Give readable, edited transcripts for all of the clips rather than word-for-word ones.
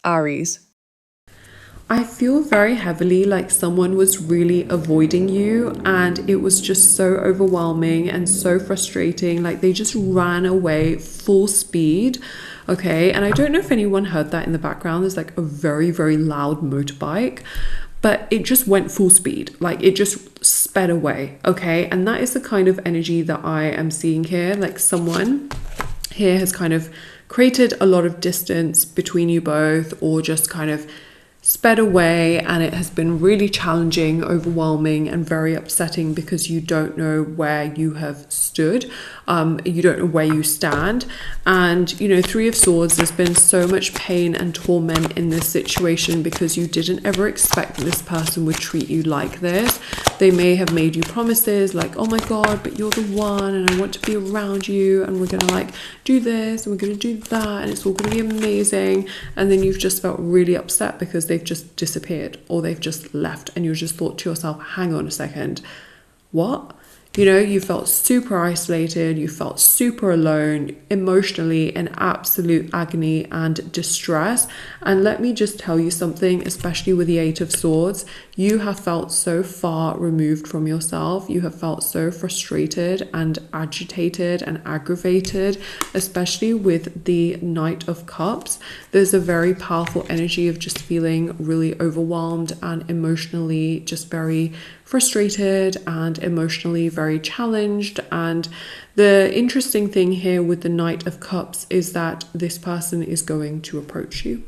Aries. I feel very heavily like someone was really avoiding you and it was just so overwhelming and so frustrating. Like they just ran away full speed. Okay. And I don't know if anyone heard that in the background. There's like a very, very loud motorbike, but it just went full speed. Like it just sped away. Okay. And that is the kind of energy that I am seeing here. Like someone here has kind of created a lot of distance between you both, or just kind of sped away, and it has been really challenging, overwhelming, and very upsetting because you don't know where you have stood. You don't know where you stand. And, you know, Three of Swords, there's been so much pain and torment in this situation because you didn't ever expect that this person would treat you like this. They may have made you promises like, oh my God, but you're the one and I want to be around you and we're going to like do this and we're going to do that and it's all going to be amazing. And then you've just felt really upset because they've just disappeared or they've just left, and you just thought to yourself, hang on a second, what? You know, you felt super isolated, you felt super alone, emotionally in absolute agony and distress. And let me just tell you something, especially with the Eight of Swords, you have felt so far removed from yourself. You have felt so frustrated and agitated and aggravated, especially with the Knight of Cups. There's a very powerful energy of just feeling really overwhelmed and emotionally just very frustrated and emotionally very challenged. And the interesting thing here with the Knight of Cups is that this person is going to approach you.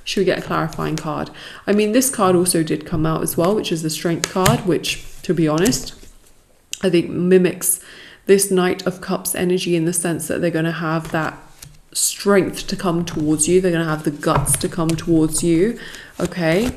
Should we get a clarifying card? I mean, this card also did come out as well, which is the Strength card, which, to be honest, I think mimics this Knight of Cups energy in the sense that they're going to have that strength to come towards you. They're going to have the guts to come towards you. Okay.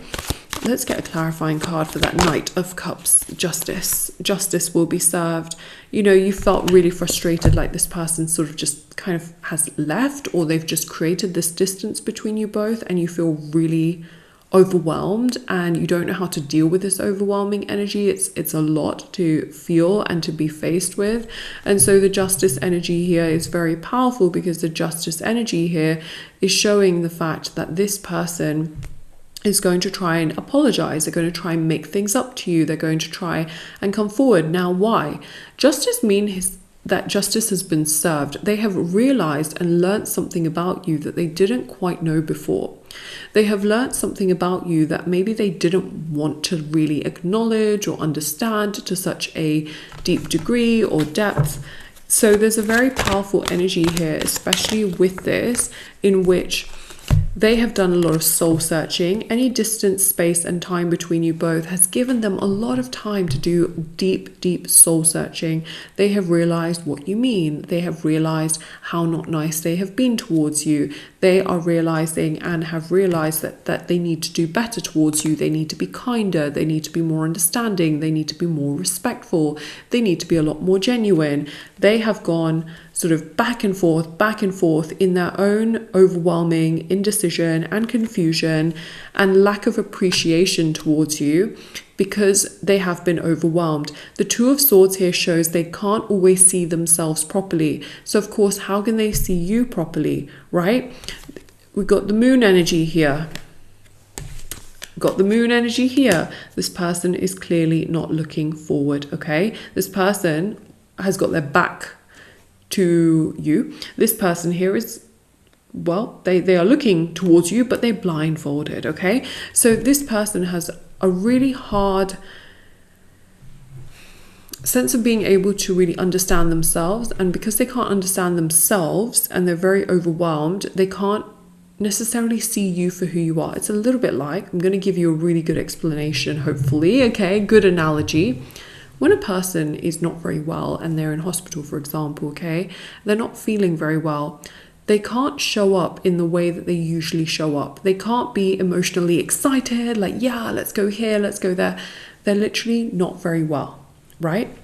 Let's get a clarifying card for that Knight of Cups. Justice. Justice will be served. You know, you felt really frustrated, like this person sort of just kind of has left, or they've just created this distance between you both, and you feel really overwhelmed and you don't know how to deal with this overwhelming energy. It's a lot to feel and to be faced with. And so the Justice energy here is very powerful because the Justice energy here is showing the fact that this person is going to try and apologize. They're going to try and make things up to you. They're going to try and come forward. Now, why? Justice means that justice has been served. They have realized and learned something about you that they didn't quite know before. They have learned something about you that maybe they didn't want to really acknowledge or understand to such a deep degree or depth. So there's a very powerful energy here, especially with this, in which they have done a lot of soul searching. Any distance, space, and time between you both has given them a lot of time to do deep, deep soul searching. They have realized what you mean. They have realized how not nice they have been towards you. They are realizing and have realized that they need to do better towards you. They need to be kinder. They need to be more understanding. They need to be more respectful. They need to be a lot more genuine. They have gone sort of back and forth in their own overwhelming indecision and confusion and lack of appreciation towards you because they have been overwhelmed. The Two of Swords here shows they can't always see themselves properly. So of course, how can they see you properly, right? We've got the Moon energy here. Got the Moon energy here. This person is clearly not looking forward, okay? This person has got their back to you. This person here is, well, they are looking towards you, but they're blindfolded, okay? So this person has a really hard sense of being able to really understand themselves, and because they can't understand themselves and they're very overwhelmed, they can't necessarily see you for who you are. It's a little bit like, I'm going to give you a really good explanation, hopefully, okay? Good analogy. When a person is not very well and they're in hospital, for example, okay, they're not feeling very well, they can't show up in the way that they usually show up. They can't be emotionally excited, like, yeah, let's go here, let's go there. They're literally not very well, right?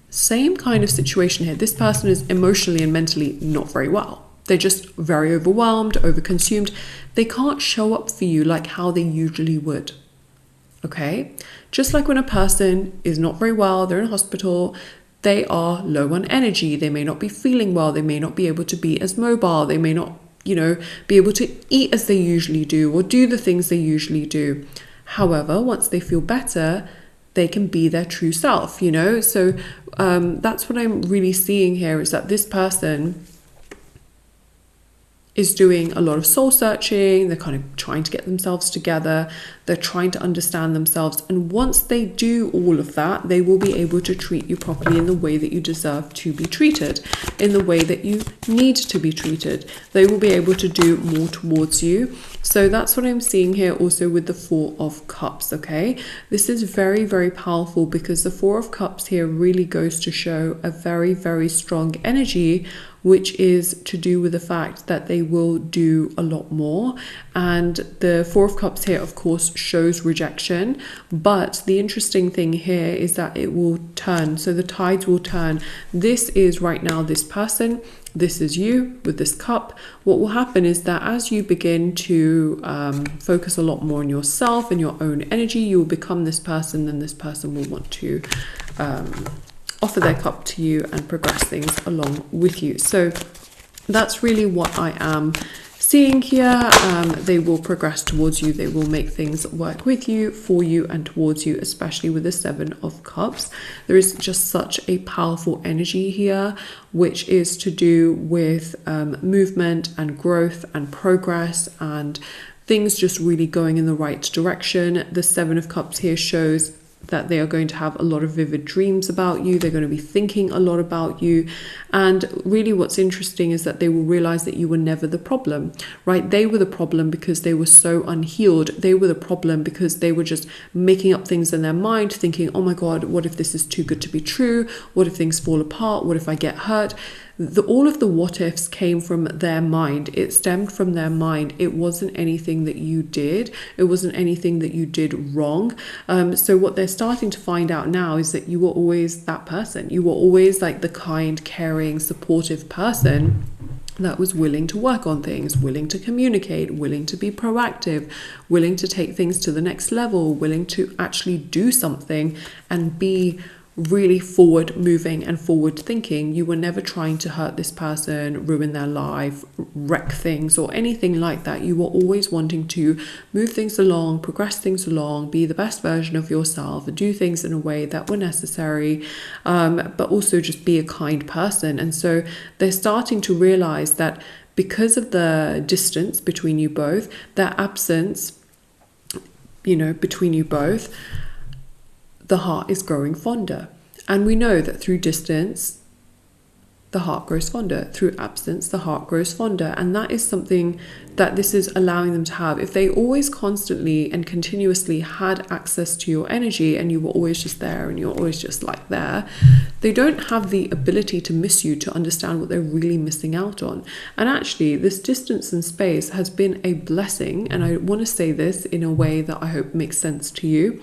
Same kind of situation here. This person is emotionally and mentally not very well. They're just very overwhelmed, overconsumed. They can't show up for you like how they usually would. Okay, just like when a person is not very well, they're in hospital, they are low on energy, they may not be feeling well, they may not be able to be as mobile, they may not, be able to eat as they usually do or do the things they usually do. However, once they feel better, they can be their true self, So that's what I'm really seeing here, is that this person is doing a lot of soul searching. They're kind of trying to get themselves together. They're trying to understand themselves. And once they do all of that, they will be able to treat you properly in the way that you deserve to be treated, in the way that you need to be treated. They will be able to do more towards you. So that's what I'm seeing here also with the Four of Cups, okay? This is very, very powerful, because the Four of Cups here really goes to show a very, very strong energy, which is to do with the fact that they will do a lot more. And the Four of Cups here, of course, shows rejection. But the interesting thing here is that it will turn. So the tides will turn. This is right now this person. This is you with this cup. What will happen is that as you begin to focus a lot more on yourself and your own energy, you will become this person, and this person will want to offer their cup to you and progress things along with you. So that's really what I am seeing here. They will progress towards you. They will make things work with you, for you, and towards you, especially with the Seven of Cups. There is just such a powerful energy here, which is to do with movement and growth and progress and things just really going in the right direction. The Seven of Cups here shows that they are going to have a lot of vivid dreams about you. They're going to be thinking a lot about you. And really what's interesting is that they will realize that you were never the problem, right? They were the problem because they were so unhealed. They were the problem because they were just making up things in their mind, thinking, oh my God, what if this is too good to be true? What if things fall apart? What if I get hurt? All of the what ifs came from their mind. It stemmed from their mind. It wasn't anything that you did. It wasn't anything that you did wrong. So what they're starting to find out now is that you were always that person. You were always like the kind, caring, supportive person that was willing to work on things, willing to communicate, willing to be proactive, willing to take things to the next level, willing to actually do something and be really forward moving and forward thinking. You were never trying to hurt this person, ruin their life, wreck things or anything like that. You were always wanting to move things along, progress things along, be the best version of yourself, do things in a way that were necessary, but also just be a kind person. And so they're starting to realize that because of the distance between you both, their absence, between you both, the heart is growing fonder. And we know that through distance, the heart grows fonder. Through absence, the heart grows fonder. And that is something that this is allowing them to have. If they always constantly and continuously had access to your energy and you were always just there and you're always just like there, they don't have the ability to miss you, to understand what they're really missing out on. And actually, this distance and space has been a blessing. And I want to say this in a way that I hope makes sense to you.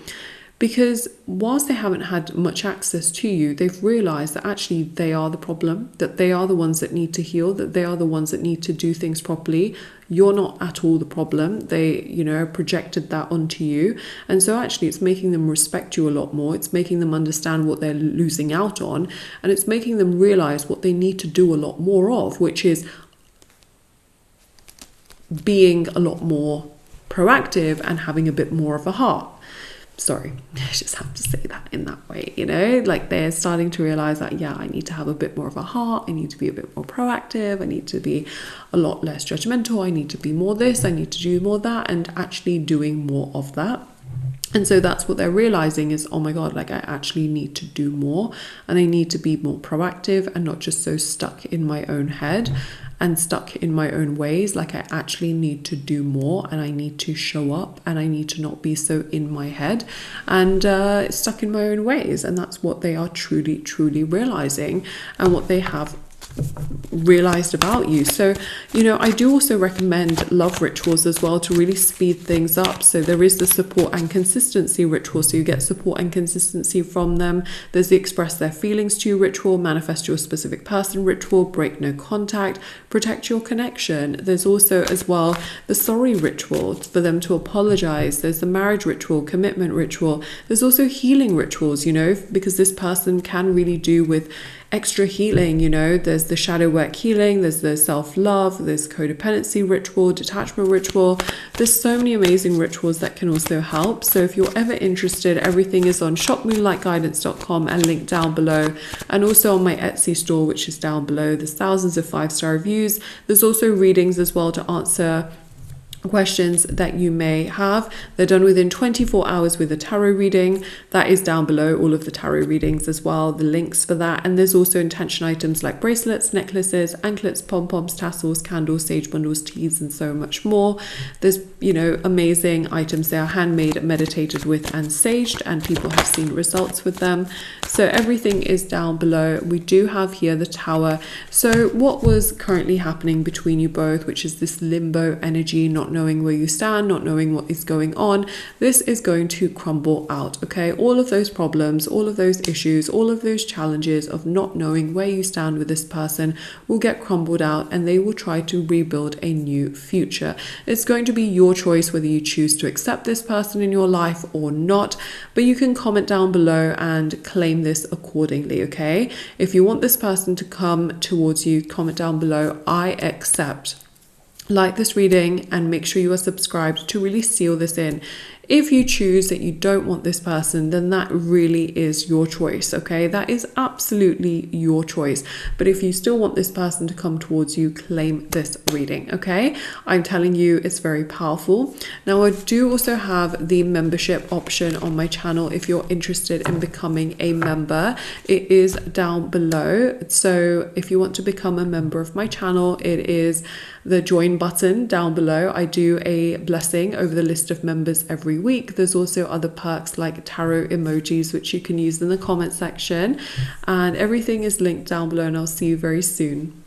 Because whilst they haven't had much access to you, they've realized that actually they are the problem, that they are the ones that need to heal, that they are the ones that need to do things properly. You're not at all the problem. They, projected that onto you. And so actually it's making them respect you a lot more. It's making them understand what they're losing out on. And it's making them realize what they need to do a lot more of, which is being a lot more proactive and having a bit more of a heart. Sorry, I just have to say that in that way, like they're starting to realize that, yeah, I need to have a bit more of a heart. I need to be a bit more proactive. I need to be a lot less judgmental. I need to be more this. I need to do more that, and actually doing more of that. And so that's what they're realizing is, oh my God, like I actually need to do more, and I need to be more proactive and not just so stuck in my own head and stuck in my own ways. Like I actually need to do more, and I need to show up, and I need to not be so in my head and stuck in my own ways. And that's what they are truly, truly realizing, and what they have realized about you. So I do also recommend love rituals as well to really speed things up. So there is the support and consistency ritual, so you get support and consistency from them. There's the express their feelings to you ritual, manifest your specific person ritual, break no contact, protect your connection. There's also as well the sorry ritual for them to apologize. There's the marriage ritual, commitment ritual. There's also healing rituals, because this person can really do with extra healing, you know, there's the shadow work healing, there's the self-love, there's codependency ritual, detachment ritual. There's so many amazing rituals that can also help. So if you're ever interested, everything is on shopmoonlightguidance.com and linked down below, and also on my Etsy store, which is down below. There's thousands of 5-star reviews. There's also readings as well to answer questions that you may have. They're done within 24 hours with a tarot reading. That is down below, all of the tarot readings as well, the links for that. And there's also intention items like bracelets, necklaces, anklets, pom-poms, tassels, candles, sage bundles, teas, and so much more. There's, you know, amazing items. They are handmade, meditated with, and saged, and people have seen results with them. So everything is down below. We do have here the Tower. So what was currently happening between you both, which is this limbo energy, not knowing where you stand, not knowing what is going on, this is going to crumble out, okay? All of those problems, all of those issues, all of those challenges of not knowing where you stand with this person will get crumbled out, and they will try to rebuild a new future. It's going to be your choice whether you choose to accept this person in your life or not, but you can comment down below and claim this accordingly, okay? If you want this person to come towards you, comment down below, I accept. Like this reading and make sure you are subscribed to really seal this in. If you choose that you don't want this person, then that really is your choice, okay? That is absolutely your choice. But if you still want this person to come towards you, claim this reading, okay? I'm telling you, it's very powerful. Now, I do also have the membership option on my channel. If you're interested in becoming a member, it is down below. So if you want to become a member of my channel, it is the join button down below. I do a blessing over the list of members every week. There's also other perks like tarot emojis, which you can use in the comment section, and everything is linked down below, and I'll see you very soon.